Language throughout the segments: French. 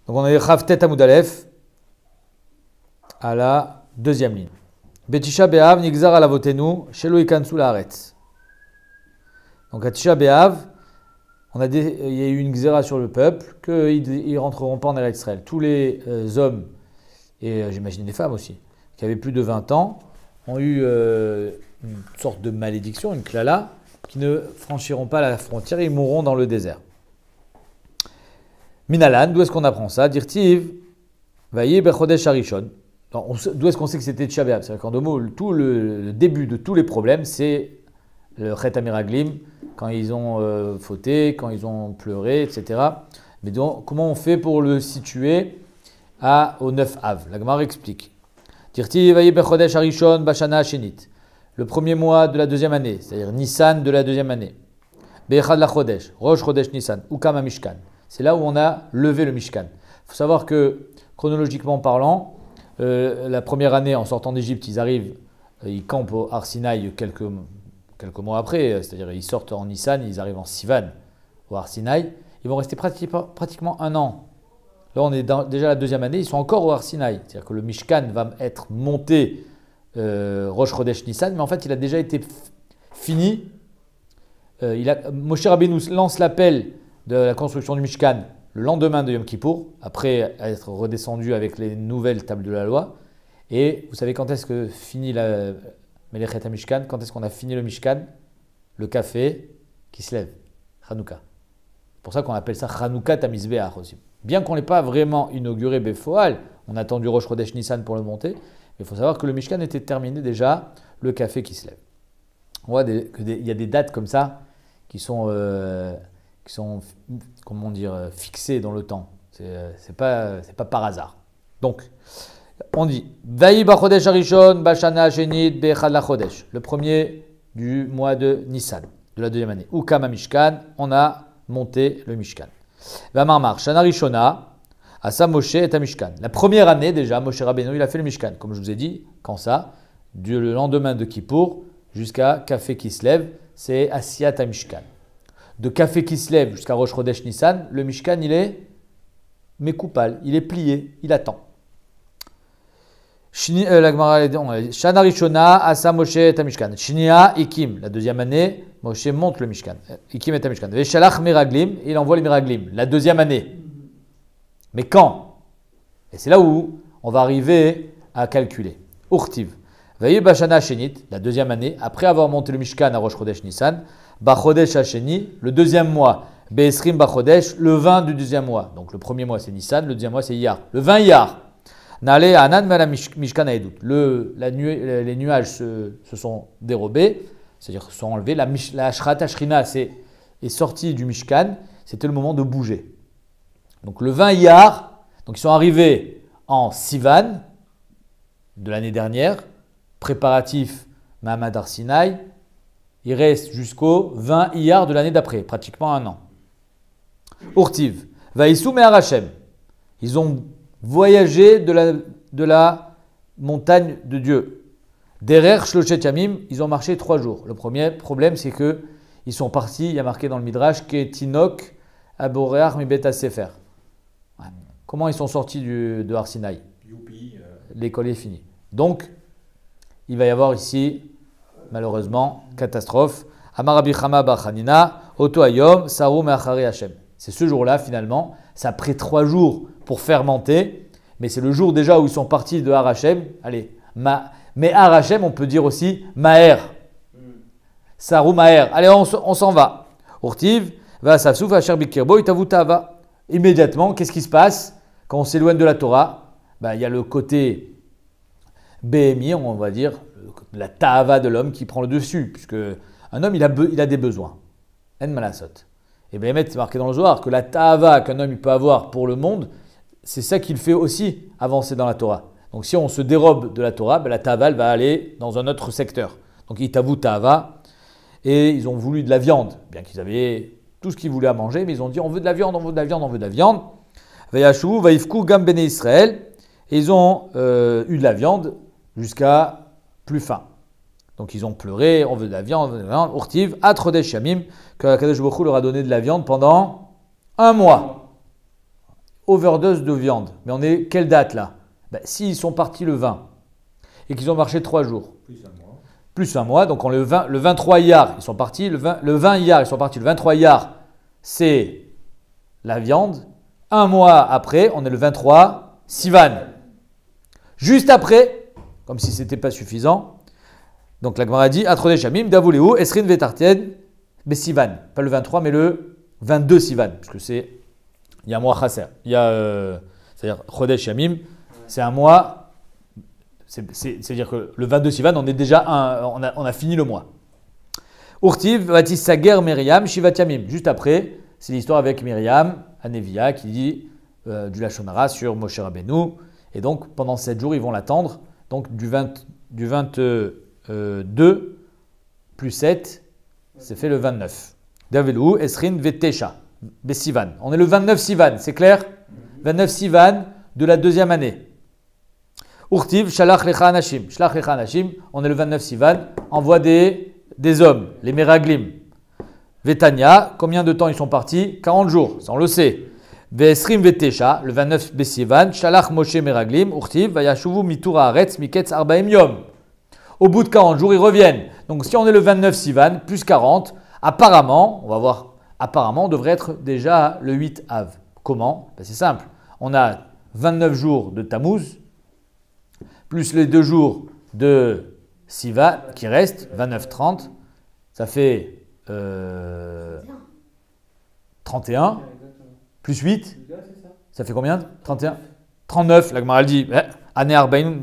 Donc on a Chavtet Amud Aleph à la deuxième ligne. Betisha Be'av Nigzar Alavotenu Shelo Ikansu Laaretz. Donc à Tisha Be'av, il y a eu une gzera sur le peuple qu'ils ne rentreront pas en Eretz Israël. Tous les hommes, et j'imagine les femmes aussi, qui avaient plus de 20 ans, ont eu une sorte de malédiction, une klala, qui ne franchiront pas la frontière et ils mourront dans le désert. Minalan, d'où est-ce qu'on apprend ça? Dirtiv, Vayi Bechodesh Harishon. D'où est-ce qu'on sait que c'était Tisha B'Av? C'est-à-dire qu'en deux mots, tout le début de tous les problèmes, c'est le Chet HaMeraglim, quand ils ont fauté, quand ils ont pleuré, etc. Mais donc, comment on fait pour le situer au 9 Av? La Gemara explique. Dirtiv, Vayi Bechodesh Harishon Bashana Hashenit. Le premier mois de la deuxième année, c'est-à-dire Nissan de la deuxième année. Be'echad la Chodesh, Rosh Chodesh Nissan, Ukam Mishkan. C'est là où on a levé le Mishkan. Il faut savoir que, chronologiquement parlant, la première année, en sortant d'Égypte, ils arrivent, ils campent au Har Sinaï quelques mois après, c'est-à-dire ils sortent en Nissan, ils arrivent en Sivan au Har Sinaï. Ils vont rester pratiquement un an. Là, on est déjà la deuxième année, ils sont encore au Har Sinaï. C'est-à-dire que le Mishkan va être monté Rosh Chodesh Nissan, mais en fait, il a déjà été fini. Moshe Rabbeinu lance l'appel de la construction du Mishkan le lendemain de Yom Kippour, après être redescendu avec les nouvelles tables de la loi. Et vous savez quand est-ce que finit la Melechet HaMishkan? Quand est-ce qu'on a fini le Mishkan? Le café qui se lève, Hanouka. C'est pour ça qu'on appelle ça Hanouka Tamizbeach aussi. Bien qu'on n'ait pas vraiment inauguré Befoal, on a attendu Rosh Chodesh Nissan pour le monter, mais il faut savoir que le Mishkan était terminé déjà, le café qui se lève. On voit qu'il y a des dates comme ça qui sont comment dire, fixées dans le temps. C'est pas par hasard. Donc, on dit Vayi Bachodesh Harishon Bashana Shenit Be'echad la Chodesh. Le premier du mois de Nissan, de la deuxième année. Ukam Mishkan, on a monté le Mishkan. Vamarmar Shana Rishona Asa Moshe et Mishkan. La première année déjà, Moshe Rabbeinu, il a fait le Mishkan. Comme je vous ai dit, quand ça, le lendemain de Kippour jusqu'à Café qui se lève, c'est Asiyat Mishkan. De Café qui se lève jusqu'à Rosh Chodesh Nissan, le Mishkan, il est mécoupal, il est plié, il attend. Shana Rishona, Asa Moshe et Mishkan. Shnia, Ikim, la deuxième année, Moshe monte le Mishkan. Ikim et Mishkan. Veshalach Meraglim, il envoie les Meraglim, la deuxième année. Mais quand? Et c'est là où on va arriver à calculer. Urtiv. Vayi Bashana Shenit, la deuxième année, après avoir monté le Mishkan à Rosh Chodesh Nissan, Bachodesh Hasheni, le deuxième mois, Be'esrim Bachodesh, le 20 du deuxième mois. Donc le premier mois c'est Nissan, le deuxième mois c'est Iyar. Le 20 Iyar. Nale Anan Mala Mishkan Aedut. Les nuages se sont dérobés, c'est-à-dire se sont enlevés. La Ashrat Ashrina est sortie du Mishkan, c'était le moment de bouger. Donc le 20 Iyar, donc ils sont arrivés en Sivan de l'année dernière, préparatif Mahamad Har Sinaï. Il reste jusqu'au 20 Iyar de l'année d'après, pratiquement un an. Urtiv, Vaïsou Me'ar Hashem. Ils ont voyagé de la montagne de Dieu. Derer Shloshet Yamim, ils ont marché 3 jours. Le premier problème, c'est qu'ils sont partis, il y a marqué dans le Midrash, Ketinok Aboreach Mibet Sefer. Comment ils sont sortis de Har Sinaï? L'école est finie. Donc, il va y avoir ici, malheureusement, catastrophe. Amar Rabbi Chama bar Chanina, Oto Hayom, Saru Me'achari Hashem. C'est ce jour-là, finalement. Ça a pris 3 jours pour fermenter, mais c'est le jour déjà où ils sont partis de Har Hashem. Allez, mais Har Hashem, on peut dire aussi Maher. Saru Maher. Allez, on s'en va. Urtiv, va Safsouf, Asher Bikirbo, Itavu Tava. Immédiatement, qu'est-ce qui se passe quand on s'éloigne de la Torah? Il y a le côté BMI, on va dire, la ta'ava de l'homme qui prend le dessus, puisque un homme, il a des besoins. En malasot. Et bien, c'est marqué dans le Zohar que la ta'ava qu'un homme il peut avoir pour le monde, c'est ça qui le fait aussi avancer dans la Torah. Donc, si on se dérobe de la Torah, la ta'ava, elle va aller dans un autre secteur. Donc, itavu ta'ava, et ils ont voulu de la viande, bien qu'ils avaient tout ce qu'ils voulaient à manger, mais ils ont dit on veut de la viande, on veut de la viande, on veut de la viande. Vayashu, vaifku, gam bene Israël, et ils ont eu de la viande jusqu'à plus faim. Donc ils ont pleuré, on veut de la viande, Urtiv, Atrodesh Yamim, que Kadosh Baruch Hu leur a donné de la viande pendant un mois. overdose de viande. Mais on est quelle date là? S'ils sont partis le 20 et qu'ils ont marché 3 jours. Plus un mois. Donc le 23 Iyar, ils sont partis. Le 20 Iyar, ils sont partis. Le 23 Iyar, c'est la viande. Un mois après, on est le 23 Sivan. Juste après, comme si ce n'était pas suffisant, donc la Gemara dit Atrodeh Shamim, Davuleu, Esrin Vetartien, Sivan. Pas le 23, mais le 22 Sivan. Parce que il y a un mois Chasser. C'est-à-dire Chodeh Shamim, c'est un mois. C'est-à-dire que le 22 Sivan, on est déjà on a fini le mois. Urtiv, Vatis Sager, Myriam, Shivat Yamim. Juste après, c'est l'histoire avec Myriam, Anevia, qui dit du Lachonara sur Moshe Rabbeinu. Et donc, pendant 7 jours, ils vont l'attendre. Donc, du 22 plus 7, c'est fait le 29. Davelou, Esrin, Vetesha, Besivan. On est le 29 Sivan, c'est clair? 29 Sivan de la deuxième année. Urtiv, Shalach Lecha Anashim. Shalach Lecha Anashim, on est le 29 Sivan, envoie des hommes, les Meraglim. Vetania, combien de temps ils sont partis? 40 jours, ça on le sait. Ve'esrim Vetesha, le 29 Besivan, Shalach Moshe Meraglim, Urtiv, Vayashuvu Mitur Haaretz, Miketz Arbaim Yom. Au bout de 40 jours, ils reviennent. Donc si on est le 29 Sivan, plus 40, apparemment, on va voir, apparemment, on devrait être déjà le 8 Av. Comment? C'est simple. On a 29 jours de Tammuz, plus les 2 jours de Sivan qui restent, 29-30, ça fait 31, plus 8, ça fait combien? 31, 39, la Gemara dit, Ane Arbaim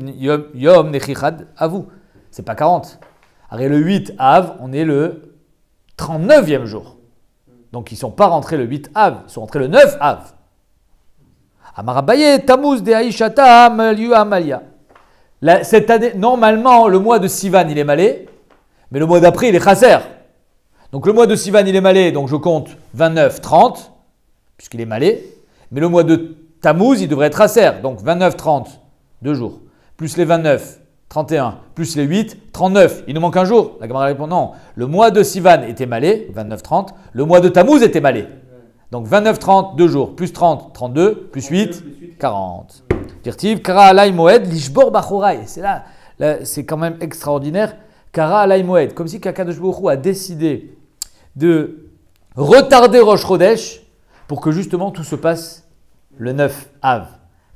Yom Nechichad Avu, c'est pas 40. Alors le 8 Av, on est le 39e jour. Donc ils ne sont pas rentrés le 8 Av, ils sont rentrés le 9 Av. Amarabaye Tammuz de Aishata Amaliu Amalia. Cette année, normalement, le mois de Sivan, il est malé, mais le mois d'après, il est chasser. Donc le mois de Sivan, il est malé, donc je compte 29, 30, puisqu'il est malé. Mais le mois de Tammuz, il devrait être chasser. Donc 29, 30, 2 jours. Plus les 29, 31, plus les 8, 39. Il nous manque un jour. La Gemara répond non. Le mois de Sivan était malé, 29, 30. Le mois de Tammuz était malé. Donc 29, 30, 2 jours. Plus 30, 32. Plus 8, 40. Dirtiv, Kara alay moed, lishbor bachorai. C'est là, c'est quand même extraordinaire. Kara alay moed. Comme si Kadosh Baruch Hu a décidé de retarder Rosh Chodesh pour que justement tout se passe le 9 Av.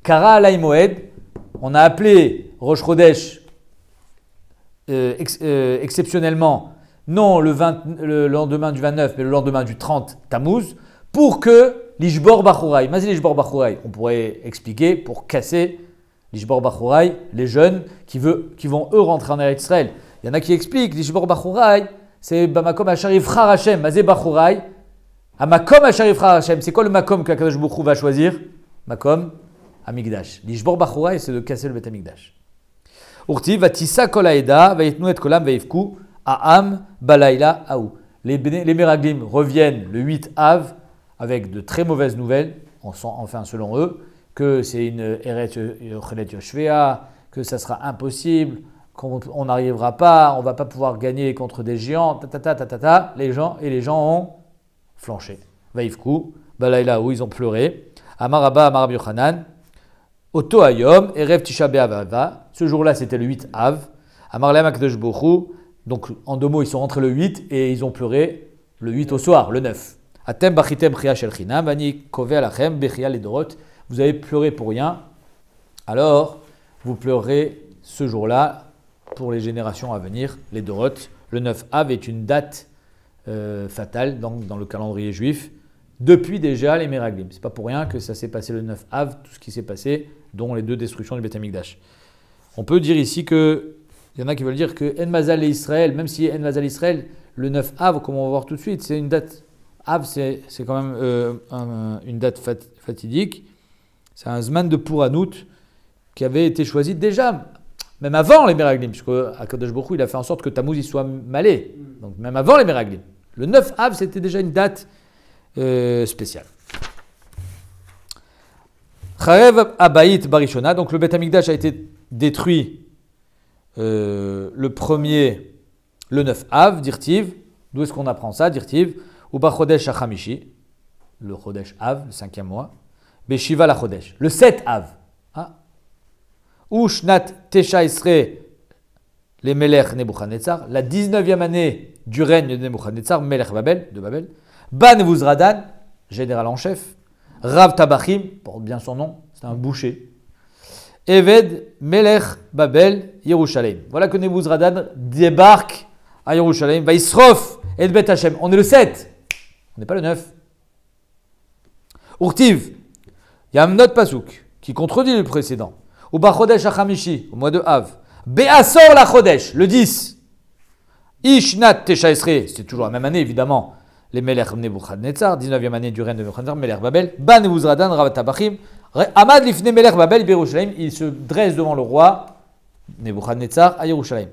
Kara alay moed. On a appelé Rosh Chodesh exceptionnellement, non le lendemain du 29, mais le lendemain du 30 Tammuz, pour que l'Ishbor Bachouraï, Mazi l'Ishbor Bachouraï, on pourrait expliquer pour casser l'Ishbor Bachouraï, les jeunes qui vont eux rentrer en Eretz Israël. Il y en a qui expliquent l'Ishbor Bachouraï, c'est Bamakom Asharif Char Hashem, Mazé Bachouraï, à Makom Asharif Char Hashem. C'est quoi le Makom que Kadosh Baruch Hu va choisir? Makom Amigdash. L'Ishbor Bachouraï, c'est de casser le Bet Amigdash. Urti vatissa kol haeda vayitnu et kolam vayivku aam balayla aou. Les Meraglim reviennent le 8 Av avec de très mauvaises nouvelles, enfin selon eux, que c'est une Eret Yochelet Yoshvea, que ça sera impossible, qu'on n'arrivera pas, on ne va pas pouvoir gagner contre des géants, les gens ont flanché. Vaivku, balayla aou, ils ont pleuré. Amaraba, Amarab Yochanan, Oto Hayom, Erev Tisha B'Av. Ce jour-là, c'était le 8 Av. Amarlem Akadosh Baruch Hu. Donc, en 2 mots, ils sont rentrés le 8 et ils ont pleuré le 8 au soir, le 9. Atem bachitem chia shel chinam, vani kove alachem bechia ledorot. Vous avez pleuré pour rien, alors vous pleurez ce jour-là pour les générations à venir, les dorot. Le 9 Av est une date fatale dans le calendrier juif. Depuis déjà les Meraglim. Ce n'est pas pour rien que ça s'est passé le 9 Av, tout ce qui s'est passé, dont les 2 destructions du Beth Amikdash. On peut dire ici que, il y en a qui veulent dire que En Mazal et Israël, même si En Mazal Israël, le 9 Av, comme on va voir tout de suite, c'est une date, Av c'est quand même une date fatidique, c'est un Zman de Pouranout qui avait été choisi déjà, même avant les Meraglim, puisque Akadosh Baruch Hu, il a fait en sorte que Tammuz il soit malé, donc même avant les Meraglim. Le 9 Av, c'était déjà une date spécial. Charev Abayit Barishona, donc le Beth Amikdash a été détruit le 9 Av, Dirtiv. D'où est-ce qu'on apprend ça, Dirtiv? Uba Chodesh Hachamishi, le Chodesh Av, le 5e mois. Beshiva la Chodesh. Le 7 Av. Ou Shnat Tesha Isre les Melech Nebuchadnezzar. La 19e année du règne de Nebuchadnezzar, Melech Babel, de Babel. Ba Nebuzradan, général en chef. Rav Tabachim, porte bien son nom, c'est un boucher. Eved Melech Babel, Yerushalayim. Voilà que Nebuzradan débarque à Yerushalayim. Va Yisrof et Bet Hashem. On est le 7. On n'est pas le 9. Urtiv. Il y a un autre pasouk qui contredit le précédent. Ou Chodesh HaChamishi, au mois de Av. Be'asor la Chodesh, le 10. Ishnat Tesha Esrei, c'est toujours la même année évidemment. Les Melech Nebuchadnezzar, 19e année du règne de Nebuchadnezzar, Melech Babel. Ban Nebuzradan, Rav Tabachim. Amad Lifne Melech Babel, Yerushalayim. Il se dresse devant le roi Nebuchadnezzar à Yerushalayim.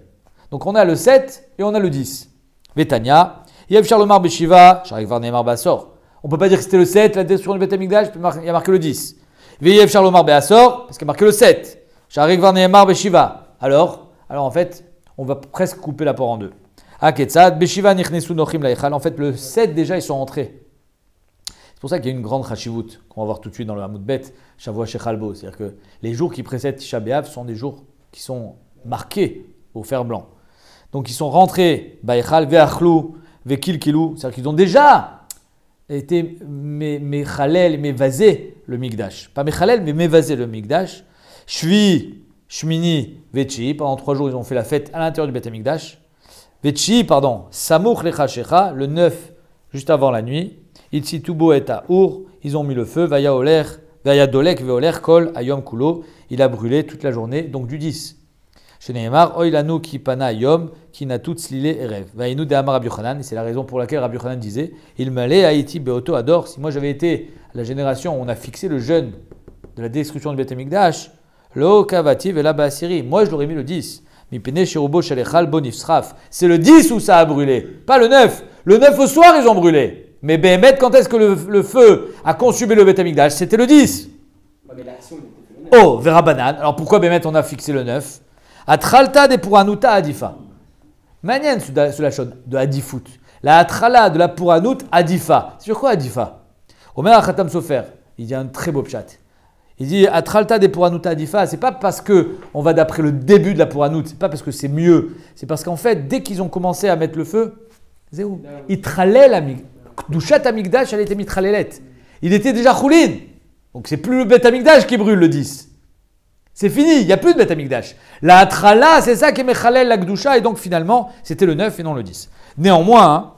Donc on a le 7 et on a le 10. Betania. Yev Charlomar Beshiva, Charikvar Neymar Bassor. On ne peut pas dire que c'était le 7, la destruction du Beth Amikdash, il y a marqué le 10. Veyev Charlomar Be'asor, parce qu'il y a marqué le 7. Charikvar Neymar Beshiva. Alors en fait, on va presque couper l'apport en deux. Aketsad, Beshiva Nichnesu Nochim Laïchal. En fait, le 7 déjà, ils sont rentrés. C'est pour ça qu'il y a une grande chashivut qu'on va voir tout de suite dans le Hamoud Bet, Shavua Shechalbo. C'est-à-dire que les jours qui précèdent Tisha B'Av sont des jours qui sont marqués au fer blanc. Donc ils sont rentrés, Baïchal, Ve'achlou, Ve'kilkilou. C'est-à-dire qu'ils ont déjà été Mechalel, Mevazé le Mikdash. Pas Mechalel, mais Mevazé le Mikdash. Shvi, Shmini, Vechi. Pendant 3 jours, ils ont fait la fête à l'intérieur du Beth Amikdash. Vechi, pardon, Samouch Lechashecha, le 9, juste avant la nuit. Itzi Tubo et Aour, ils ont mis le feu. Vaya Oler, Vaya Dolek, Veoler, Kol, Ayom Kulo. Il a brûlé toute la journée, donc du 10. Chez Nehemar, Oilanu Kipana Yom, Kinatut Slile Erev. Vainu de Amar Rabbi Yochanan, c'est la raison pour laquelle Rabbi Yochanan disait il m'allait Haïti Beoto Ador. Si moi j'avais été à la génération où on a fixé le jeûne de la destruction du Beth Amikdash, Lo Kavati Vela Basiri, moi je l'aurais mis le 10. Mipene Sherubo Shalechal Bonifsraf. C'est le 10 où ça a brûlé, pas le 9. Le 9 au soir ils ont brûlé. Mais Béhémet, quand est-ce que le feu a consumé le Beth Amikdash? C'était le 10. Mais l'action était le 9. Oh, Vera Banan. Alors pourquoi Béhémet on a fixé le 9? Atralta de Puranuta Adifa. Manien sur la chose de Adifut. La Atrala de la Puranut Adifa. C'est sur quoi Adifa? Omer Achatam Sofer, il dit un très beau pshat. Il dit Atralta de Puranuta Adifa. C'est pas parce que on va d'après le début de la Puranut, c'est pas parce que c'est mieux. C'est parce qu'en fait, dès qu'ils ont commencé à mettre le feu, c'est où? Itralel Amig. Dushat Amigdash, elle était mitralelet. Il était déjà choulin. Donc c'est plus le Beth Amigdash qui brûle le 10. C'est fini, il n'y a plus de Beth Amikdash. La Atrala, c'est ça qui est Mechalel la Gdusha, et donc finalement, c'était le 9 et non le 10. Néanmoins,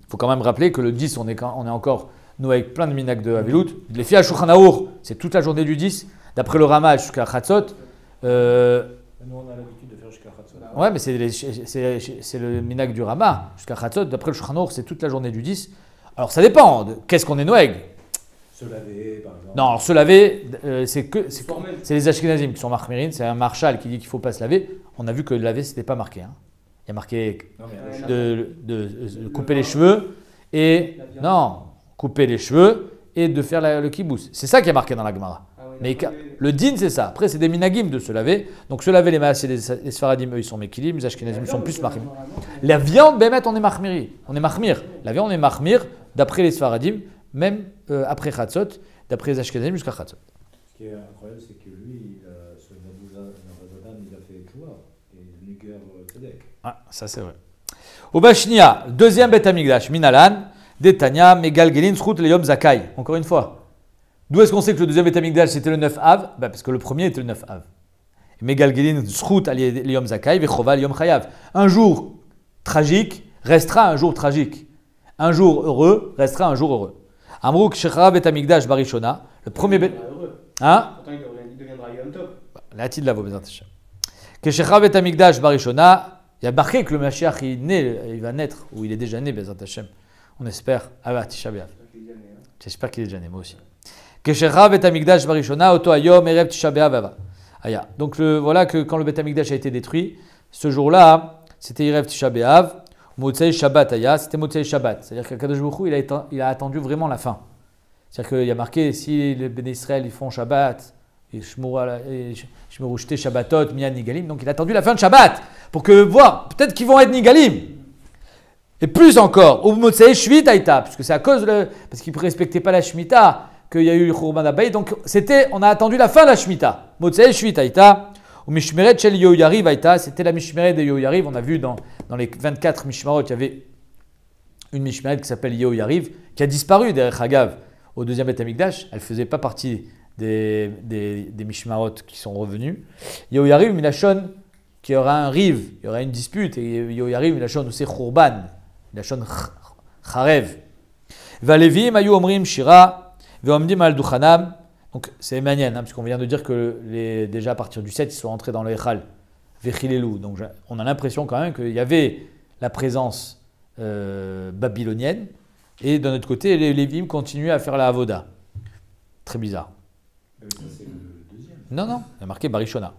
il faut quand même rappeler que le 10, on est encore, nous, avec plein de minak de Havilut. Les filles à Shulchan Aour, c'est toute la journée du 10, d'après le Rama jusqu'à Chatzot. Nous, on a l'habitude de faire jusqu'à Chatzot. Ouais, mais c'est le minak du Rama jusqu'à Chatzot. D'après le Shulchan Aour, c'est toute la journée du 10. Alors ça dépend, qu'est-ce qu'on est Noeg? Se laver, par exemple. Non, alors se laver, c'est les Ashkenazim qui sont marchmirin, c'est un marshal qui dit qu'il ne faut pas se laver. On a vu que laver, ce n'était pas marqué. Hein. Il y a marqué de couper les cheveux et couper les cheveux et de faire le kibboutz. C'est ça qui est marqué dans la Gemara. Ah oui, Mais le din, c'est ça. Après, c'est des minagim de se laver. Donc se laver les mains, c'est les Sfaradim, eux, ils sont mekilim, les Ashkenazim sont plus marchim. La viande, Bémet, on est marchmiri. On est marchmir. La viande, on est marchmir d'après les Sfaradim. Même après Chatzot, d'après les Ashkenazim jusqu'à Chatzot. Ce qui est incroyable, c'est que lui, ce Nebuzradan, il a fait Tchouva et Niger Tzedek. Ah, ça c'est vrai. Au Bashnia, deuxième Beth Amikdash, Minalan, Detania, Megalgelin, Srout, Leyom Zakai. Encore une fois. D'où est-ce qu'on sait que le deuxième Beth Amikdash c'était le 9 Av? Parce que le premier était le 9 Av. Megalgelin, Srout, Leyom Zakai, Vechova, Leyom Chayav. Un jour tragique restera un jour tragique. Un jour heureux restera un jour heureux. Amrouk Shechara Bet Amikdash Barishona, le premier Bet. Hein? Pourtant, il deviendra Yom Tov. La titre là, vous besoin de que Shechara Bet Amikdash Barishona, il y a marqué que le Mashiach il va naître, ou il est déjà né, Bezat Hashem. On espère. Ah bah, Tisha B'Av. J'espère qu'il est déjà né, moi aussi. Que Shechara Bet Amikdash Barishona, Oto Ayom Erev Tisha B'Av Ava. Aya. Donc voilà que quand le Bet Amikdash a été détruit, ce jour-là, c'était Erev Tisha B'Av. Motzei Shabbat Aya, c'était Motzei Shabbat. C'est-à-dire qu'Akadosh Baruch Hu, il a attendu vraiment la fin. C'est-à-dire qu'il y a marqué, si les Béné Israël ils font Shabbat, et Shmuru Shte Shabbatot, Mian Nigalim, donc il a attendu la fin de Shabbat, pour que voir, peut-être qu'ils vont être Nigalim. Et plus encore, au Motzei Shvit Aïta, parce que c'est à cause parce qu'ils ne respectaient pas la Shemitah, qu'il y a eu Khurban Abayit. Donc on a attendu la fin de la Shemitah. Motzei Shvit Haïta, ou Mishmeret Shel Yehoyariv Haïta, c'était la Mishmeret de Yehoyariv. On a vu dans les 24 Mishmarot, il y avait une Mishmeret qui s'appelle Yehoyariv, qui a disparu derrière Hagav au deuxième Beth Amikdash. Elle ne faisait pas partie des Mishmarot qui sont revenus. Yehoyariv, Milachon, qui aura un riv, il y aura une dispute, et Yehoyariv, Milachon, c'est Khurban, Milachon Charev. Valevi, Mayu Omrim, Shira, Veomdim al Duchanam. Donc c'est Emmanuel, hein, puisqu'on vient de dire que déjà à partir du 7, ils sont rentrés dans le Echal, Vechilelu. Donc on a l'impression quand même qu'il y avait la présence babylonienne, et d'un autre côté, les Lévim continuaient à faire la Avoda. Très bizarre. Ça, c'est le deuxième. Non, il y a marqué Barishona.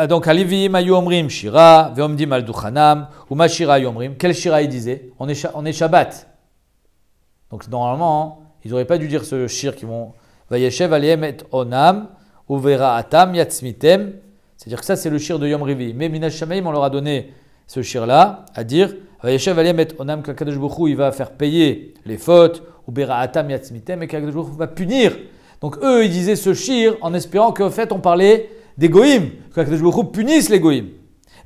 Donc, Alivim ayu omrim shira, veomdim al duchanam, ou ma shira ayu omrim. Quel shira il disait? On est Shabbat. Donc, normalement, ils n'auraient pas dû dire ce shir qui vont. Vayeshev aliem et onam, uvera atam yatsmitem. C'est-à-dire que ça, c'est le shir de Yom Rivi. Mais Minash Shamayim, on leur a donné ce shir-là, à dire Vayeshev aliem et onam, qu'Akadosh Baruch Hu, il va faire payer les fautes, uvera atam yatsmitem, et qu'Akadosh Baruch Hu va punir. Donc, eux, ils disaient ce shir en espérant qu'en fait, on parlait des goïms, qu'Akadosh Baruch Hu punisse les goïms.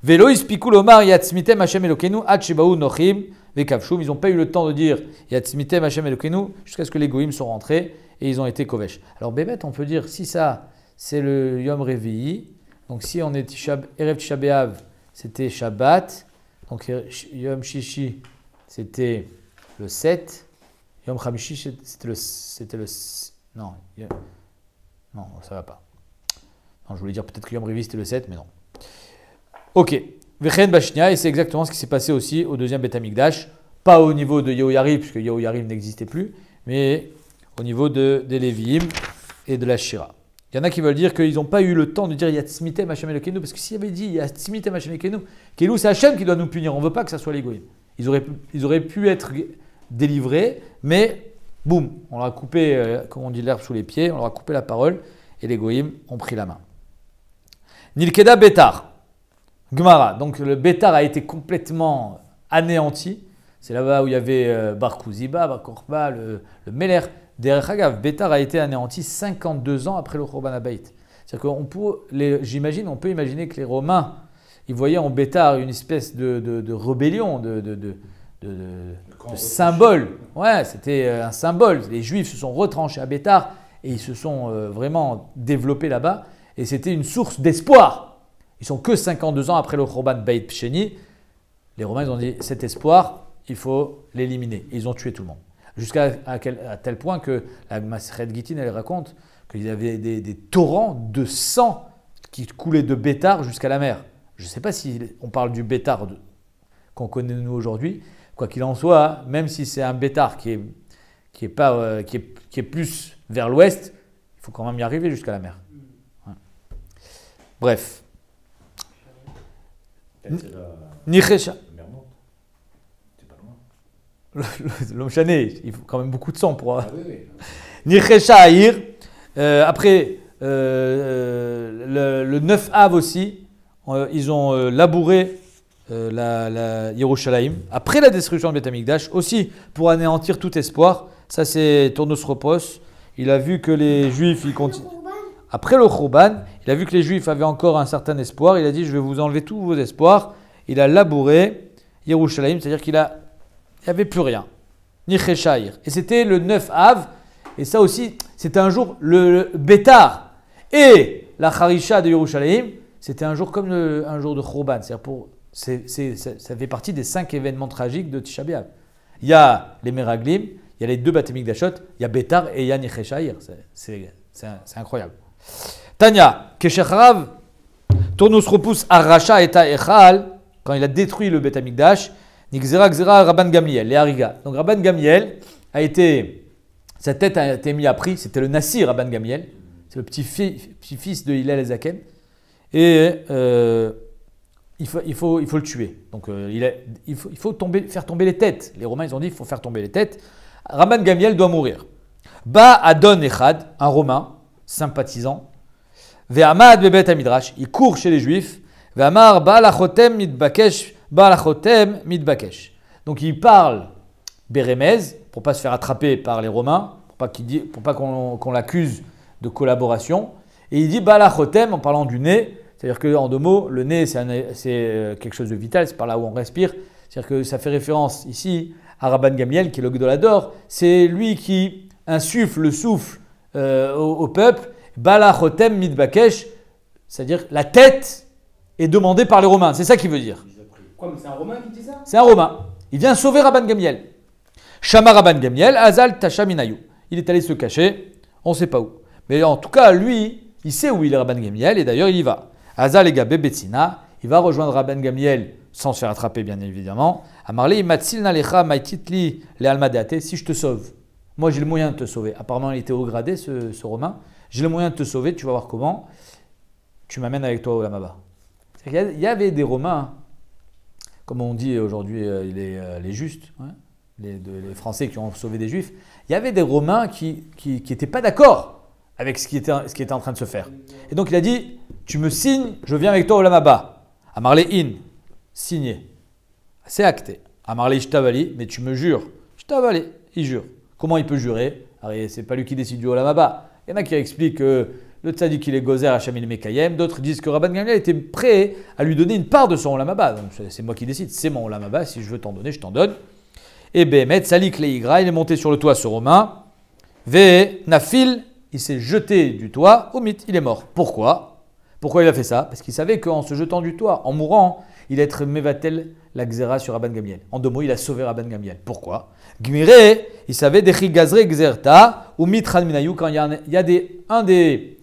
Velo ispiku lomar yatsmitem Hashem Elokeinu ad shebaou nochim vekavshum. Ils n'ont pas eu le temps de dire yatsmitem Hashem Elokeinu jusqu'à ce que les goïms sont rentrés et ils ont été kovesh. Alors Bémet, on peut dire si ça c'est le Yom Revi'i, donc si on est Erev Tisha B'Av, c'était Shabbat, donc Yom Shishi c'était le 7, Yom Chamishi c'était le non, non ça va pas. Non, je voulais dire peut-être que Yom Revi c'était le 7, mais non. Ok. Vechen Bashnia, et c'est exactement ce qui s'est passé aussi au deuxième Beth Amikdash. Pas au niveau de Yehoyariv, puisque Yehoyariv n'existait plus, mais au niveau des Lévi'im et de la Shira. Il y en a qui veulent dire qu'ils n'ont pas eu le temps de dire Yatsmitem Hashem Elokeinu, parce que s'il avait dit Yatsmitem Hashem Elokeinu, Kelou, c'est Hashem qui doit nous punir. On ne veut pas que ça soit les goïms. Ils auraient pu être délivrés, mais boum, on leur a coupé, comme on dit, l'herbe sous les pieds, on leur a coupé la parole, et les goïms ont pris la main. Nilkeda Betar, Gemara. Donc le Betar a été complètement anéanti. C'est là-bas où il y avait Bar Kouziba, Bar Korba, le Meler. Derech Hagav, Betar a été anéanti 52 ans après le Khurban Abayit. C'est-à-dire j'imagine, on peut imaginer que les Romains, ils voyaient en Betar une espèce de rébellion, de symbole. Ouais, c'était un symbole. Les Juifs se sont retranchés à Betar et ils se sont vraiment développés là-bas. Et c'était une source d'espoir. Ils sont que 52 ans après le Khurban Beit Psheni. Les Romains ils ont dit cet espoir, il faut l'éliminer. Et ils ont tué tout le monde. Jusqu'à tel point que la Masechet Gittin, elle raconte qu'il y avait des torrents de sang qui coulaient de Bétar jusqu'à la mer. Je ne sais pas si on parle du Bétar qu'on connaît nous aujourd'hui. Quoi qu'il en soit, même si c'est un Bétar qui est plus vers l'ouest, il faut quand même y arriver jusqu'à la mer. Ouais. Bref. Nichesha. L'homme chané, il faut quand même beaucoup de sang pour. Ah, oui. Nichesha Aïr. Après, le 9 Av aussi, ils ont labouré la Yerushalayim. Après la destruction de Beth Amikdash, aussi pour anéantir tout espoir. Ça, c'est Tournos Ropos. Il a vu que les Juifs, ils continuent. Après le Khurban, il a vu que les Juifs avaient encore un certain espoir. Il a dit, je vais vous enlever tous vos espoirs. Il a labouré Yerushalayim, c'est-à-dire qu'il n'y avait plus rien. Ni Cheshaïr. Et c'était le 9 Av. Et ça aussi, c'était un jour, le Bétar et la Harisha de Yerushalayim, c'était un jour comme un jour de Khurban. C'est-à-dire ça fait partie des 5 événements tragiques de Tisha B'Av. Il y a les Meraglim, il y a les 2 Beth Amikdashot, il y a Bétar et il y a Nicheshaïr. C'est incroyable. Tanya, Keshacharav, Tournus Repus Arracha eta Echal, quand il a détruit le Beth Amikdash, Nixera Xera Rabban Gamliel, les Hariga. Donc Rabban Gamliel sa tête a été mise à prix, c'était le Nassir Rabban Gamliel, c'est le petit-fils de Hillel Ezaken, et il faut le tuer. Donc il faut faire tomber les têtes. Les Romains ils ont dit il faut faire tomber les têtes. Rabban Gamliel doit mourir. Ba Adon Echad, un Romain sympathisant, Ve'amad bebet Midrash, il court chez les Juifs, Ve'amar Baal Achotem mitbakesh, Baal Achotem mitbakesh. Donc il parle Bérémez pour ne pas se faire attraper par les Romains, pour ne pour pas qu'on l'accuse de collaboration. Et il dit Bala Chotem en parlant du nez, c'est-à-dire qu'en 2 mots, le nez c'est quelque chose de vital, c'est par là où on respire. C'est-à-dire que ça fait référence ici à Rabban Gamiel, qui est le Gdolador. C'est lui qui insuffle le souffle au peuple. Bala Chotem Midbakesh, c'est-à-dire la tête est demandée par les Romains. C'est ça qu'il veut dire. Quoi, mais c'est un Romain qui dit ça? C'est un Romain. Il vient sauver Rabban Gamiel. Shama Rabban Gamiel, Azal Tasha Minayu. Il est allé se cacher, on ne sait pas où. Mais en tout cas, lui, il sait où il est Rabban Gamiel et d'ailleurs il y va. Azal et Gabé Betsina, il va rejoindre Rabban Gamiel sans se faire attraper bien évidemment. Amarle Imatsil Nalecha Maititli Le Almadeate, si je te sauve. Moi j'ai le moyen de te sauver. Apparemment il était haut gradé ce Romain. J'ai le moyen de te sauver, tu vas voir comment. Tu m'amènes avec toi au Lamaba. Il y avait des Romains, comme on dit aujourd'hui les justes, hein, les Français qui ont sauvé des Juifs. Il y avait des Romains qui n'étaient pas d'accord avec ce qui était en train de se faire. Et donc il a dit, tu me signes, je viens avec toi au Lamaba. Amarle in, signé. C'est acté. Amarle Ishtavali, mais tu me jures. Ishtavali, il jure. Comment il peut jurer? C'est pas lui qui décide du Olamaba. Il y en a qui expliquent que le tzaddik il est gozer Hacham il Mekayem. D'autres disent que Rabban Gamiel était prêt à lui donner une part de son Olamaba. Donc c'est moi qui décide, c'est mon Olamaba. Si je veux t'en donner, je t'en donne. Et Behemet, Salik Leigra, il est monté sur le toit ce Romain. Ve Nafil, il s'est jeté du toit. Au mythe, il est mort. Pourquoi il a fait ça? Parce qu'il savait qu'en se jetant du toit, en mourant, il allait être Mevatel la Xéra sur Rabban Gamiel. En 2 mots, il a sauvé Rabban Gamiel. Pourquoi? Gmire, il savait Dechi Gazre Xerta ou Mitran Minayou, quand il y a un des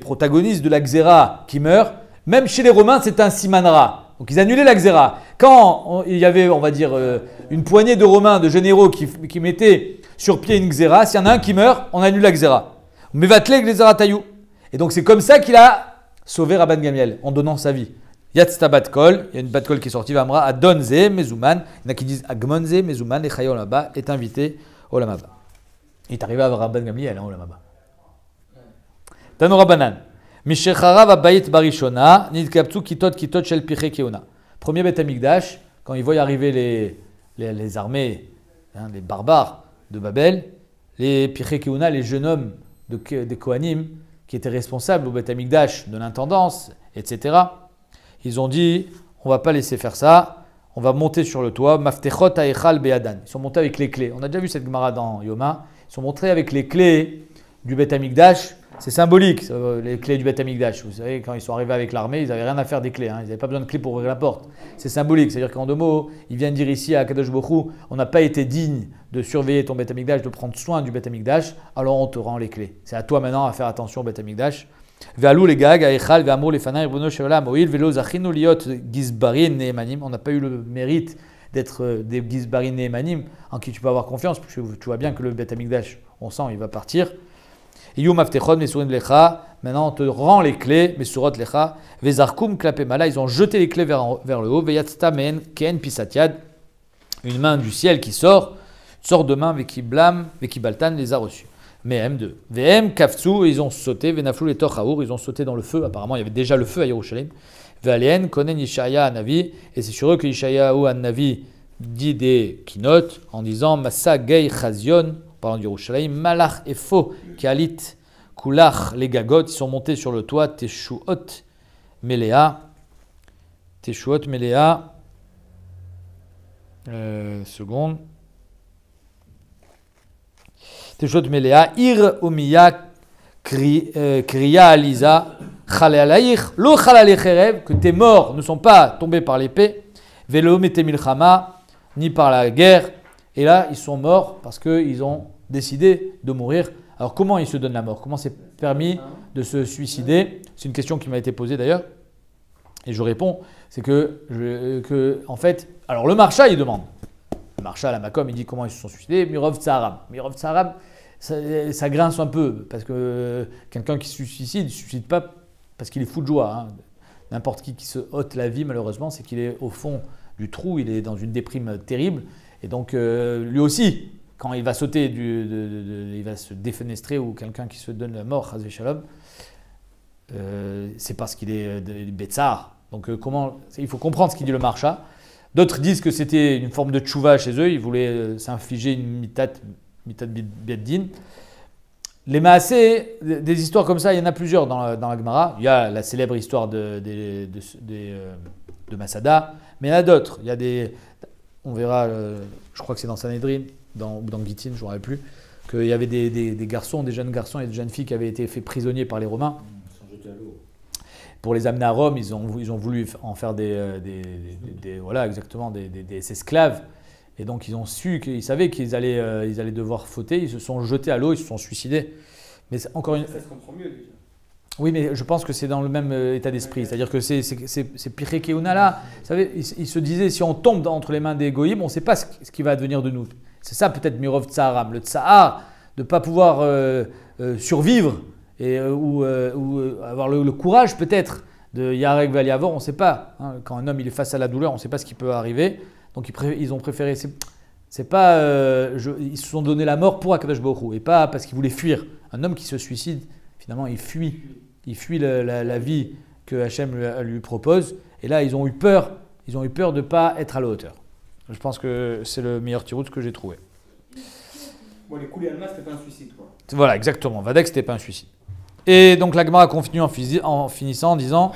protagonistes de la Xéra qui meurt, même chez les Romains, c'est un Simanra. Donc ils annulaient la Xéra. Quand il y avait, on va dire, une poignée de Romains, de généraux qui mettaient sur pied une Xéra, s'il y en a un qui meurt, on annule la Xéra. Mevatle Xéra Tayou. Et donc c'est comme ça qu'il a sauvé Rabban Gamiel, en donnant sa vie. Yatzta Batkol, il y a une Batkol qui est sortie, Vamra, Adonze, Mezouman, il y en a qui disent Agmonze, Mezouman, et Chaya Olamaba est invité au Lamaba. Il est arrivé à Rabban Gamiel, au Lamaba. Tano Rabbanan, Mishechara va Bayit Barishona, Nidkaptu Kitot Shel Piche Keuna. Premier Beth Amikdash, quand ils voient arriver les armées, hein, les barbares de Babel, les Piche Keuna, les jeunes hommes des Kohanim, qui étaient responsables au Beth Amikdash de l'intendance, etc., ils ont dit, on ne va pas laisser faire ça, on va monter sur le toit, Maftechot Aechal Beadan. Ils sont montés avec les clés. On a déjà vu cette Gemara dans Yoma. Ils sont montés avec les clés du Beth Amikdash. C'est symbolique, les clés du Beth Amikdash. Vous savez, quand ils sont arrivés avec l'armée, ils n'avaient rien à faire des clés. Hein. Ils n'avaient pas besoin de clés pour ouvrir la porte. C'est symbolique. C'est-à-dire qu'en 2 mots, ils viennent dire ici à Kadosh Bokhu, on n'a pas été digne de surveiller ton Beth Amikdash, de prendre soin du Beth Amikdash, alors on te rend les clés. C'est à toi maintenant à faire attention au Beth Amikdash. On n'a pas eu le mérite d'être des Gizbarin Nehemanim en qui tu peux avoir confiance, parce que tu vois bien que le Beth Amikdash, on sent, il va partir. Maintenant on te rend les clés, Mesurot Lecha, Vezarkum Klapemala, ils ont jeté les clés vers le haut, Veyatstamen Ken Pisatiad, une main du ciel qui sort de main, Vekiblam, Vekibaltan les a reçus. Mais M2. VM, Kaftsou, ils ont sauté, Venaflou et Torchaour, ils ont sauté dans le feu. Apparemment, il y avait déjà le feu à Yerushalayim. Valien, Konen, Yishaya, Anavi. Et c'est sur eux que Yishaya ou Anavi dit des keynotes en disant Massa, Gei, Chazion, parlant d'Yerushalayim, Malach et Faux, Kalit, Kulach, les Gagot, ils sont montés sur le toit, Teshuot, Melea. Seconde. Teshot Melea, Ir Omiya, Kriya Aliza, Chalealaïr, Lo Chalalecherev, que tes morts ne sont pas tombés par l'épée, Velo Metemilchama, ni par la guerre. Et là, ils sont morts parce qu'ils ont décidé de mourir. Alors, comment ils se donnent la mort? Comment c'est permis de se suicider? C'est une question qui m'a été posée d'ailleurs. Et je réponds, c'est que en fait, alors le Marsha, il demande. Le Marsha, la Makom, il dit comment ils se sont suicidés. Mirov Tsaharam. Mirov Tsaharam, ça grince un peu, parce que quelqu'un qui se suicide ne se suicide pas parce qu'il est fou de joie. Hein. N'importe qui se ôte la vie, malheureusement, c'est qu'il est au fond du trou, il est dans une déprime terrible. Et donc, lui aussi, quand il va sauter, il va se défenestrer, ou quelqu'un qui se donne la mort, Chazé Shalom, c'est parce qu'il est Betsar. Donc, il faut comprendre ce qu'il dit le Marsha. D'autres disent que c'était une forme de tchouva chez eux, ils voulaient s'infliger une mitat Mitat Bieddin. Les Maasé, des histoires comme ça, il y en a plusieurs dans la Gemara. Il y a la célèbre histoire de Masada, mais il y en a d'autres. Il y a on verra, je crois que c'est dans Sanhedrin, ou dans Gittin, je ne me rappelle plus, qu'il y avait des garçons, des jeunes garçons et des jeunes filles qui avaient été faits prisonniers par les Romains. Ils sont jetés à l'eau. Pour les amener à Rome, ils ont voulu en faire voilà, exactement, des esclaves. Et donc, ils savaient qu'ils allaient devoir fauter. Ils se sont jetés à l'eau, ils se sont suicidés. Mais encore une... Ça se comprend mieux déjà. Oui, mais je pense que c'est dans le même état d'esprit. C'est-à-dire que c'est Pirkei Keuna là. Vous savez, ils se disaient, si on tombe entre les mains des Goïm, on ne sait pas ce qui va advenir de nous. C'est ça peut-être Mirov Tsaharam. Le Tsahar, de ne pas pouvoir survivre ou avoir le courage peut-être de Yarek Valiavor, on ne sait pas. Hein. Quand un homme il est face à la douleur, on ne sait pas ce qui peut arriver. Donc ils ont préféré, c'est pas, ils se sont donné la mort pour Akadosh Baruch Hu et pas parce qu'ils voulaient fuir. Un homme qui se suicide, finalement, il fuit la vie que Hachem lui propose. Et là, ils ont eu peur de ne pas être à la hauteur. Je pense que c'est le meilleur tirout que j'ai trouvé. Bon, les Kouli Alma, c'était pas un suicide, quoi. Voilà, exactement. Vadek, c'était pas un suicide. Et donc la Gemara continue en finissant en disant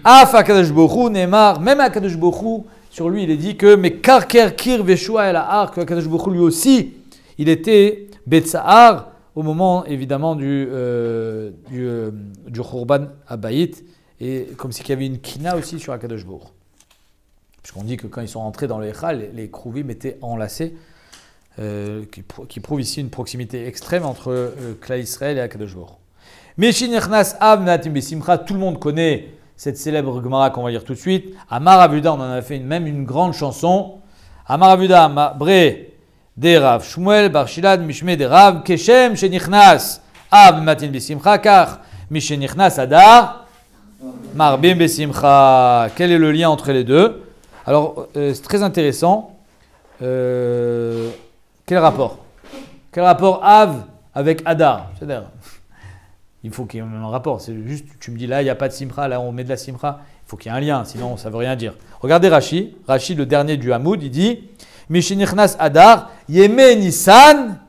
Af Akadosh Baruch Hu Neymar, même Akadosh Baruch Hu, sur lui, il est dit que mais Karker Kir Veshua El Ahar, que Akadosh Baruch Hu lui aussi, il était Betsahar au moment évidemment du Khurban Abayit, et comme si qu'il y avait une kina aussi sur Akadosh Baruch Hu. Puisqu'on dit que quand ils sont rentrés dans le Echal, les Krouvim étaient enlacés, qui prouve ici une proximité extrême entre Klal Israël et Akadosh Baruch Hu. Meshin Yechnas Av Natim Besimcha, tout le monde connaît cette célèbre Gemara qu'on va lire tout de suite. Amar Avuda, on en a fait même une grande chanson. Amar Avuda, Bre, Derav, Shmuel, Barshilad, Mishme, Derav, Keshem, Shenichnas, Av Natim Besimcha, car Mishenichnas Adar, Marbim Besimcha. Quel est le lien entre les deux? Alors, c'est très intéressant. Quel rapport Av avec Adar? C'est-à-dire, il faut qu'il y ait un rapport. C'est juste, tu me dis là, il n'y a pas de simcha, là on met de la simcha. Il faut qu'il y ait un lien, sinon ça ne veut rien dire. Regardez Rashi, le dernier du Hamoud, il dit Mishenichnas Adar, Yeme Nissan,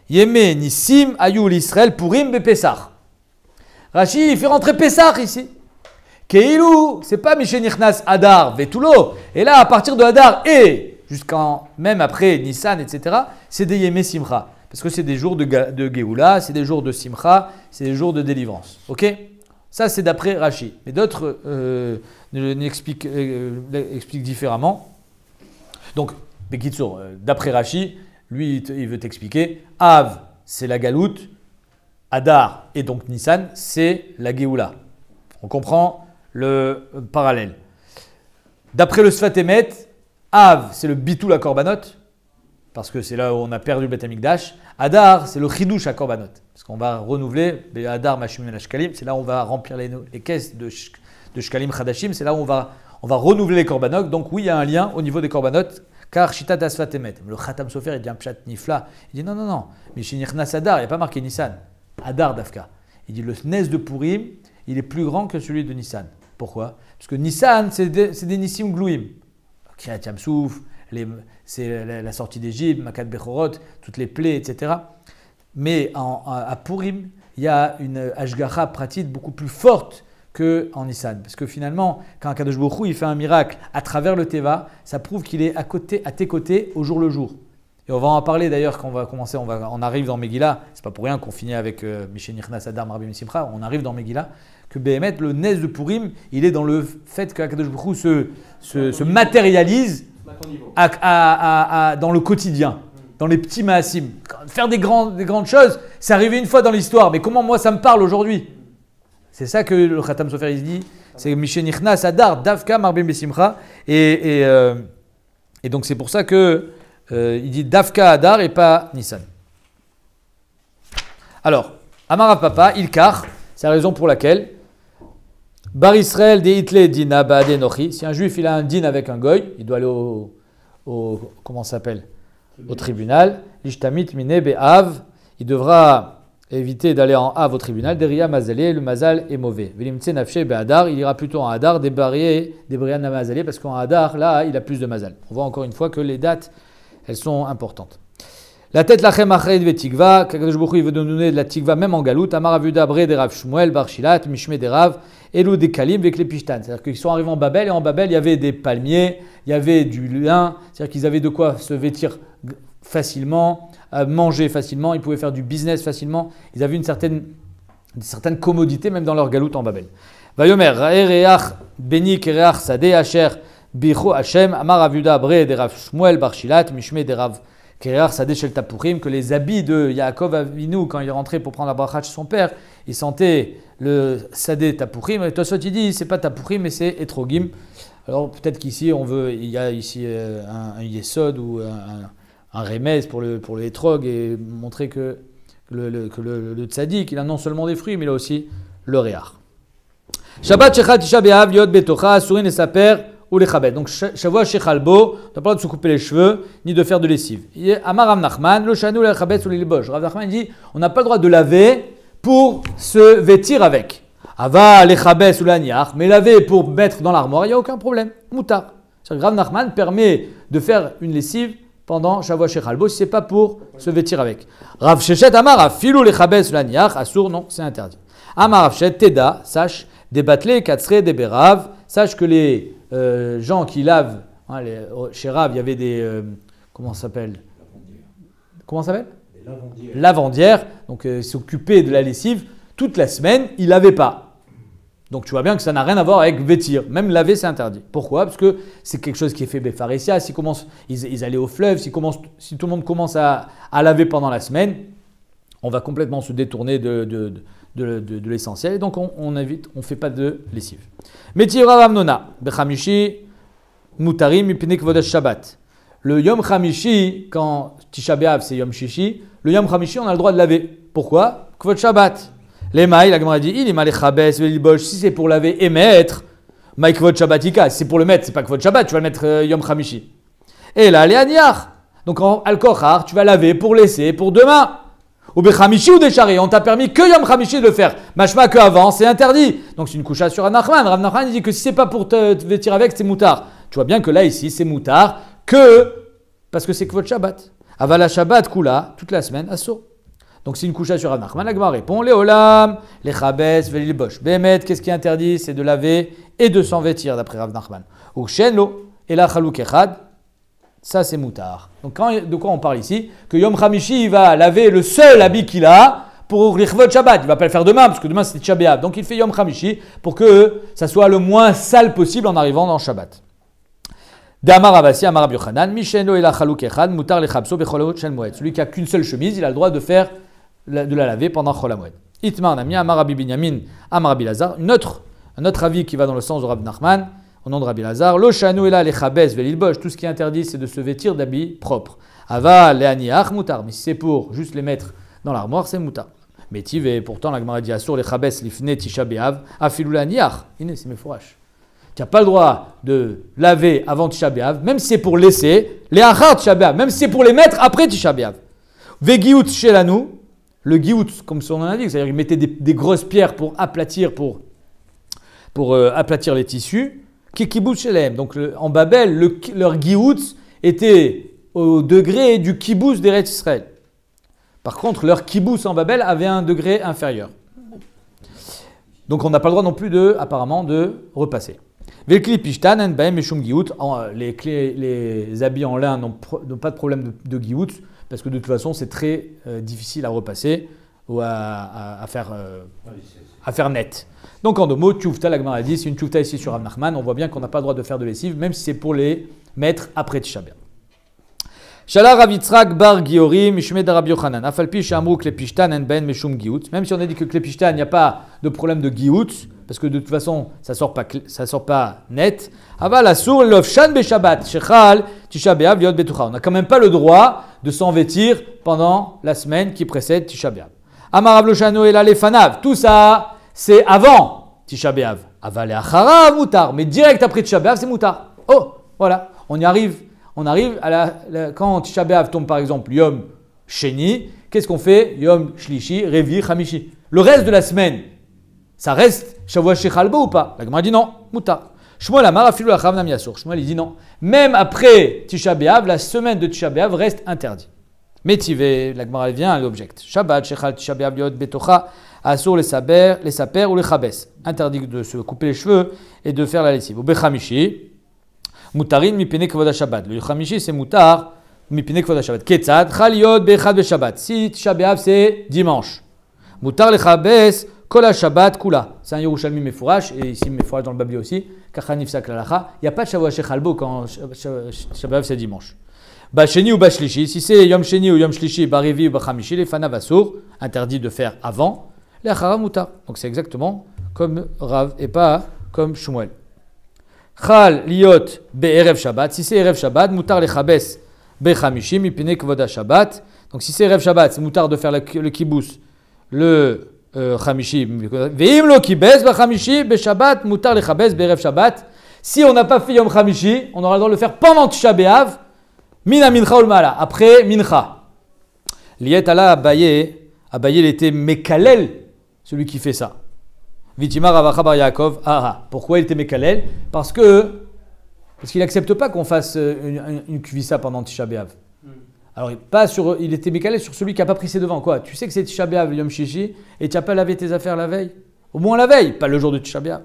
Yeme Nissim, Ayul Israël, Purim Bepesach. Rashi, il fait rentrer Pessah ici. Keilou, c'est pas Mishenichnas Adar, Vetulo. Et là, à partir de Adar et même après Nissan, etc., c'est des Yeme Simcha. Parce que c'est des jours de Géoula, c'est des jours de Simcha, c'est des jours de délivrance. Ok? Ça, c'est d'après Rashi. Mais d'autres expliquent différemment. Donc, Bekitsour, d'après Rashi, lui, il veut t'expliquer. Av, c'est la Galoute. Adar et donc Nissan, c'est la Géoula. On comprend le parallèle. D'après le Sfat Emet, Av, c'est le Bitul à Korbanot. Parce que c'est là où on a perdu le Beth Amikdash. Adar, c'est le Chidush à Korbanot. Parce qu'on va renouveler, Adar, Mashim et Shkalim, c'est là où on va remplir les caisses de Shkalim Chadashim, c'est là où on va renouveler les Korbanot. Donc oui, il y a un lien au niveau des Korbanot, car Shita Dasfat Emet. Le Khatam Sofer, il dit un pshat nifla. Il dit non. Mais chez Nichnas Adar, il n'y a pas marqué Nissan. Adar Dafka. Il dit le Nes de Purim, il est plus grand que celui de Nissan. Pourquoi? Parce que Nissan, c'est des Nissim Glouim. Kriyat Yamsouf, c'est la sortie d'Égypte, Makat Bechorot, toutes les plaies, etc. Mais à Purim, il y a une Ashgacha pratique beaucoup plus forte qu'en Nissan. Parce que finalement, quand Kadosh Baruch Hu, il fait un miracle à travers le Teva, ça prouve qu'il est à tes côtés au jour le jour. Et on va en parler d'ailleurs quand on va commencer, on arrive dans Megillah, c'est pas pour rien qu'on finit avec Mishenichnas Adar Marbim Simcha, on arrive dans Megillah, que Béhémet, le Nes de Purim, il est dans le fait que Kadosh Baruch Hu se matérialise dans le quotidien, dans les petits maasim. Faire des grandes choses, c'est arrivé une fois dans l'histoire, mais comment moi ça me parle aujourd'hui? C'est ça que le Khatam Sofer il dit, c'est Mishenichnas Adar, Davka Marbim Besimcha, et donc c'est pour ça que il dit Davka Adar et pas Nissan. Alors, Amarav Papa, Ilkar, c'est la raison pour laquelle Bar Israël de Hitle Dina Baade Nochi. Si un juif il a un din avec un goy, il doit aller comment ça s'appelle? Au tribunal. L'ishtamit mine be'av. Il devra éviter d'aller en av au tribunal. Deria mazalé, le mazal est mauvais. Velimtse nafshe be'adar. Il ira plutôt en adar, des brian mazalé, parce qu'en adar, là, il a plus de mazal. On voit encore une fois que les dates, elles sont importantes. La tête lachem achreid vetikva, Kadosh Baruch Hu, il veut nous donner de la tikva même en galoute. Amar avuda bre de Rav Shmuel bar Shilat, mishme de Rav, elou de Kalim vek les pishtan. C'est-à-dire qu'ils sont arrivés en Babel et en Babel il y avait des palmiers, il y avait du lin, c'est-à-dire qu'ils avaient de quoi se vêtir facilement, manger facilement, ils pouvaient faire du business facilement. Ils avaient une certaine commodité même dans leur galoute en Babel. Vayomer Reach Beni Kereach Sadeh Asher Bicho Hashem Amar Avuda Bre de Rav Shmuel bar Shilat Mishme de Rav Kereach Sadeh Shel Tapurim, que les habits de Yaakov Avinu quand il est rentré pour prendre la bracha chez son père, il sentait le Sadeh Tapurim. Et Tosot il dit c'est pas Tapurim mais c'est Etrogim. Alors peut-être qu'ici il y a ici un Yesod ou un remez pour le Etrog et montrer que le tzaddik il a non seulement des fruits mais il a aussi le Réach. Shabbat Shechal Tisha B'Av Yod Betocha Asurin et Saper ou les Chabet. Donc Shavua Shechalbo, on n'a pas le droit de se couper les cheveux ni de faire de lessive. Amar Rav Nachman, lo shanu le Chabet ou les Libosh. Rav Nachman dit on n'a pas le droit de laver pour se vêtir avec. Ava les Chabet ou l'aniach, mais laver pour mettre dans l'armoire, il n'y a aucun problème. Moutar. Rav Nachman permet de faire une lessive pendant Shavua Shechalbo si ce n'est pas pour se vêtir avec. Rav Shechet Amar Afilou les Chabet ou l'aniach, Asur, non, c'est interdit. Amar Rav Shechet, Teda, sache, débattelé, katsre, des béraves, sache que les gens qui lavent, hein, chez Rav, il y avait des, comment ça s'appelle? Comment ça s'appelle? Des lavandières. Lavandières, donc s'occupaient de la lessive, toute la semaine, ils ne lavaient pas. Donc tu vois bien que ça n'a rien à voir avec vêtir, même laver c'est interdit. Pourquoi? Parce que c'est quelque chose qui est fait Befaresia, ils allaient au fleuve, si tout le monde commence à laver pendant la semaine, on va complètement se détourner de l'essentiel. Et donc, on évite, on ne fait pas de lessive. Métier Rav Amnona, Bechamishi, Mutarim, Mipne Kvodesh Shabbat. Le Yom Chamishi, quand Tisha B'Av c'est Yom Shishi, le Yom Chamishi, on a le droit de laver. Pourquoi? Kvod Shabbat. Les maïs, la Gemara dit, il est chabes, velibosh, si c'est pour laver et mettre, maï Kvod Shabbatika, si c'est pour le mettre, c'est pas Kvod Shabbat, tu vas le mettre Yom Chamishi. Et là, les Aniach. Donc, en Al-Kochar, tu vas laver pour laisser pour demain. Ou Bechamishi ou des charés, on t'a permis que Yom Chamishi de le faire. Mashma que avant, c'est interdit. Donc c'est une couche sur Rav Nachman. Rav Nachman dit que si c'est pas pour te vêtir avec, c'est moutard. Tu vois bien que là, ici, c'est moutard parce que c'est que votre Shabbat. Avala Shabbat Kula, toute la semaine, assaut. Donc c'est une couche sur Rav Nachman. La Gemara répond, les Olam, les Chabes, les Bosh. Behemet, qu'est-ce qui est interdit? C'est de laver et de s'en vêtir, d'après Rav Nachman. Ou Shenlo, et la Chalouk Echad. Ça, c'est moutard. Donc, de quoi on parle ici? Que Yom Chamishi, il va laver le seul habit qu'il a pour l'Ichvot Shabbat. Il ne va pas le faire demain, parce que demain, c'est Tisha B'Av. Donc, il fait Yom Chamishi pour que ça soit le moins sale possible en arrivant dans Shabbat. D'Amar Abasi, Amar Rabbi Yochanan, Misheno et la Chalouk Echad, Moutar le Chabso, Becholot Shel Moed. Celui qui a qu'une seule chemise, il a le droit de la laver pendant Chol HaMoed. Itmar Nami, Amar Rabbi Binyamin, Amar Rabbi Lazar. Un autre avis qui va dans le sens de Rabbi Nachman, au nom de Rabbi Lazar, lo shanu ela les chabes velilbosh, tout ce qui est interdit c'est de se vêtir d'habits propres. Ava le aniach moutar, mais si c'est pour juste les mettre dans l'armoire, c'est moutar. Mais tive, pourtant la Gemara dit assur les chabes lifne tisha b'av, afilou le aniach. C'est mes fourrages. Tu n'as pas le droit de laver avant Tisha B'Av, même si c'est pour laisser, les achar Tisha B'Av, même si c'est pour les mettre après Tisha B'Av. Vegiout shelanu, le giout, comme son nom l'indique, c'est-à-dire qu'ils mettaient des grosses pierres pour aplatir, aplatir les tissus. Kibboutz Shelem. Donc en Babel, leur kibboutz était au degré du kibboutz d'Eretz Israël. Par contre, leur kibboutz en Babel avait un degré inférieur. Donc on n'a pas le droit non plus apparemment de repasser. Les habits en lin n'ont pas de problème de kibboutz parce que de toute façon c'est très difficile à repasser ou à faire net. Donc en deux mots, tchoufta, la Gemara dit, c'est une tchoufta ici sur Rav Nachman, on voit bien qu'on n'a pas le droit de faire de lessive, même si c'est pour les mettre après Tisha B'Av. Shala Rav Yitzhak bar Giori, Mishmed Rabbi Yochanan, Afalpi Shamru Klepishtan en Ben Meshum Giout. Même si on a dit que Klepishtan, il n'y a pas de problème de Giout, parce que de toute façon, ça sort pas net. Aval Asur Lovshan Beshabbat, Shechal Tisha B'Av Liot Betucha. On n'a quand même pas le droit de s'en vêtir pendant la semaine qui précède Tisha B'Av. Amar Rav Loshano Ela Lefanav, tout ça, c'est avant Tisha B'Av. Aval Achara Moutar, mais direct après Tisha B'Av, c'est Moutar. Oh, voilà, on y arrive. On arrive quand Tisha B'Av tombe par exemple Yom Sheni, qu'est-ce qu'on fait? Yom Shlishi, Revi, Chamishi. Le reste de la semaine, ça reste Shavua Shechalbo ou pas? La Gemara dit non, Moutar. Shmuel Amar Afilu Achav Nam Yasur. Shmuel il dit non. Même après Tisha B'Av, la semaine de Tisha B'Av reste interdite. Métivé, la Gemara vient, elle objecte. Shabbat, Shechal Tisha B'Av Liot Betocha, Asur les saper ou les chabes. Interdit de se couper les cheveux et de faire la lessive. Ou Bechamishi, Mutarin Mipene Kvoda Shabbat. Le Chamishi, c'est Mutar Mipene Kvoda Shabbat. Ketzad, Chaliot Bechad Beshabbat. Si Tisha B'Av, c'est dimanche. Mutar les chabes, Kola Shabbat Kula. C'est un Yerushalmi Mefourash, et ici Mefourash dans le Babli aussi. Kachanif Saklalacha. Il n'y a pas de Shavua Shechalbo quand Tisha B'Av, c'est dimanche. Basheni ou Bashlishi, si c'est Yom Sheni ou Yom Shlishi, Barivi ou Bachamishi, les Fanav Asur, interdit de faire avant, les Achara Mutar. Donc c'est exactement comme Rav et pas comme Shmuel. Chal Liot Be'erev Shabbat, si c'est Erev Shabbat, Mutar les Chabes Bechamishi, Mipine Kvoda Shabbat. Donc si c'est Erev Shabbat, c'est Mutar de faire le kibous, le Chamishi, Ve'im lo kibes Bechamishi, Beshabbat, Mutar les Chabes Be'erev Shabbat. Si on n'a pas fait Yom Chamishi, on aura le droit de le faire pendant Tisha B'Av. Mina mincha ou mala, après mincha. Liet ala Abaye, il était mekalel, celui qui fait ça. Vitima Ravacha Bar Yaakov, pourquoi il était mekalel? Parce qu'il n'accepte pas qu'on fasse une kuvissa pendant Tisha B'Av. Alors il était mekalel sur celui qui n'a pas pris ses devants. Quoi? Tu sais que c'est Tisha B'Av, Yom Shishi, et tu n'as pas lavé tes affaires la veille? Au moins la veille, pas le jour de Tisha B'Av.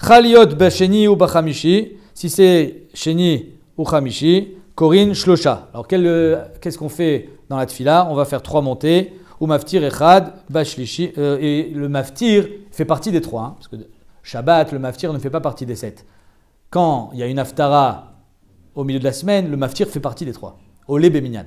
Chaliot Basheni ou Bachamishi, si c'est Sheni ou Chamishi, Korin Shlosha. Alors qu'est-ce qu'on fait dans la tfila? On va faire 3 montées. Ou maftir echad, bashlishi. Et le maftir fait partie des 3. Parce que Shabbat, le maftir ne fait pas partie des 7. Quand il y a une haftara au milieu de la semaine, le maftir fait partie des 3. Olé beminyan.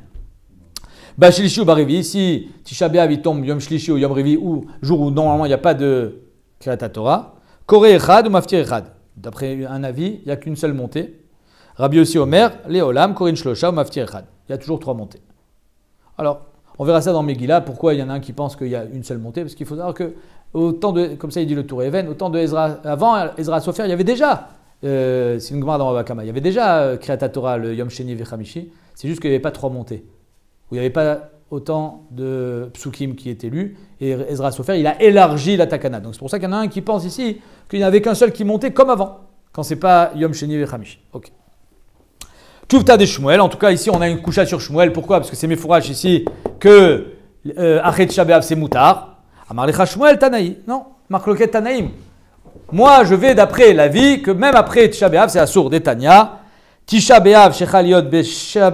Bashlishi ou barivi. Si Tisha B'Av il tombe yom shlishi ou yom rivi, ou jour où normalement il n'y a pas de Kriyat Torah. Koré echad ou maftir echad. D'après un avis, il n'y a qu'une seule montée. Rabbi Yossi Omer, Léolam, Korin Shlosha ou Maftir Echad. Il y a toujours 3 montées. Alors, on verra ça dans Megillah. Pourquoi il y en a un qui pense qu'il y a une seule montée? Parce qu'il faut savoir que, comme ça il dit le Tour Even, au temps de Ezra, avant Ezra Sofer, il y avait déjà, c'est une Gemara dans Rabakama, il y avait déjà Kriyat Torah, le Yom Sheni Vechamishi. C'est juste qu'il n'y avait pas 3 montées. Où il n'y avait pas autant de psukim qui étaient lus. Et Ezra Sofer, il a élargi la Takana. Donc c'est pour ça qu'il y en a un qui pense ici qu'il n'y avait qu'un seul qui montait comme avant. Quand c'est pas Yom Sheni Vechamishi. Ok. Tuvta de Shmuel, en tout cas ici on a une coucha sur Shmuel, pourquoi? Parce que c'est Mefourash ici que Achet Tisha B'Av c'est Moutar. Amarlecha Shmuel Tanaï, non, Marloket Tanaïm. Moi je vais d'après l'avis que même après Tisha B'Av c'est Assour d'Etania. Tisha B'Av Shechal Liot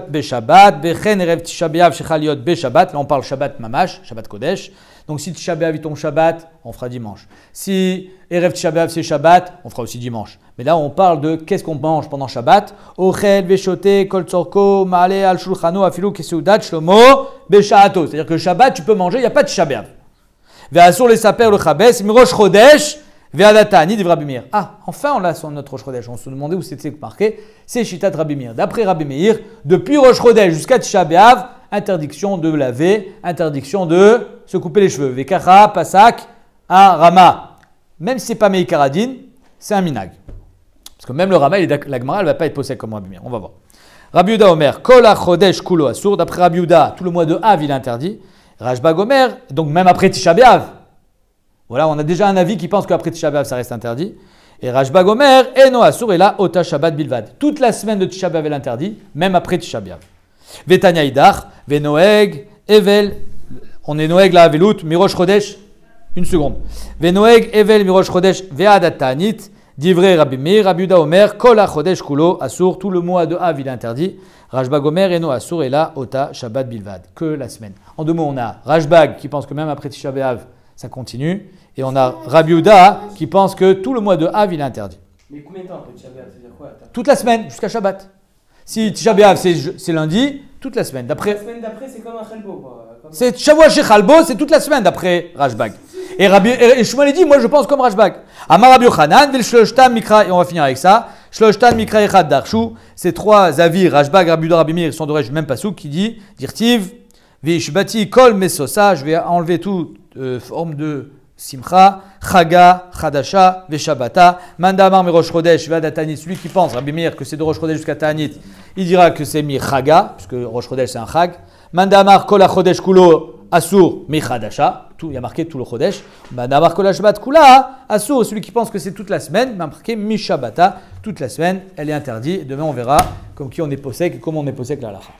Beshabbat, Bechen Erev Tisha B'Av Shechal Liot Beshabbat, là on parle Shabbat Mamash, Shabbat Kodesh. Donc si Tisha B'Av tombe Shabbat, on fera dimanche. Si Erev Tisha B'Av c'est Shabbat, on fera aussi dimanche. Mais là, on parle de qu'est-ce qu'on mange pendant Shabbat. Ochel, Veshote, Kol Tzorko, Maale, Al Shulchano, Afilu, Keseudat, Shlomo, Beshaato. C'est-à-dire que Shabbat, tu peux manger, il n'y a pas de Tisha B'Av. Ve'asur les saper le Chabes, Mirosh Chodesh, Ve'adatani, dit Rabbi Meir. Enfin, on l'a sur notre Rosh Chodesh. On se demandait où c'était marqué. C'est Shitat Rabbi Meir. D'après Rabbi Meir, depuis Rosh Chodesh jusqu'à Tisha B'Av, interdiction de laver, interdiction de se couper les cheveux. Vekacha, Pasak, à Rama. Même si ce n'est pas Meikaradin, c'est un minag. Parce que même le Rama, la Gemara, elle ne va pas être possède comme Rabbi Meir. On va voir. Rabbi Yehuda Omer, Kol Chodesh Kulo Asur. D'après Rabbi Yehuda, tout le mois de Av, il est interdit. Rashbag Omer, donc même après Tisha B'Av. Voilà, on a déjà un avis qui pense qu'après Tisha B'Av, ça reste interdit. Et Rashbag Omer, Eno Asur, et là, Ota Shabbat Bilvad. Toute la semaine de Tisha B'Av est interdit, même après Tisha B'Av. Vetanya Idach, Venoeg, Evel. On est Noeg la Avelut, Mirosh Chodesh. Une seconde. Venoeg, Evel, Mirosh Chodesh, Ve'adatanit. Divrei Rabbi Meir, Rabbi Yehuda Omer, Kol HaChodesh Kulo Asur, tout le mois de Av il est interdit. Rashbag Omer, Eno Asur, et là, Ota Shabbat Bilvad, que la semaine. En 2 mots, on a Rashbag qui pense que même après Tisha B'Av, ça continue. Et on a Rabbi Yehuda qui pense que tout le mois de Av il est interdit. Mais combien de temps après Tisha B'Av? C'est-à-dire quoi? Toute la semaine, jusqu'à Shabbat. Si Tisha B'Av c'est lundi, toute la semaine. La semaine d'après, c'est comme un Chalbo, quoi. C'est Shavua Shechalbo, c'est toute la semaine d'après Rashbag. Et Shmuel dit, moi je pense comme Rashbag. Amar Rabbi Yochanan, Vel Shloshtam Mikra, et on va finir avec ça. Shloshtam Mikra Echad Darshu, ces 3 avis, Rashbag, Rabbi Yehuda, Rabbi Meir, sont d'origine du même pasuk qui dit, Dirtiv, Vishbati Kol Mesosa, je vais enlever toute forme de Simcha, Chaga, Chadasha, Veshabata, Mandamar Mirosh Chodesh, Vadatani, celui qui pense, Rabbi Meir, que c'est de Rosh Chodesh jusqu'à Ta'anit, il dira que c'est mi Chaga, puisque Rosh Chodesh c'est un Chag. Mandamar Kol HaChodesh Kulo Asur mi Chadasha, il y a marqué tout le Chodesh. Mandamar Kol HaShabbat Kula Asur, celui qui pense que c'est toute la semaine, il a marqué mi Shabbata, toute la semaine, elle est interdite. Demain on verra comme qui on est possède et comment on est possède la halakha.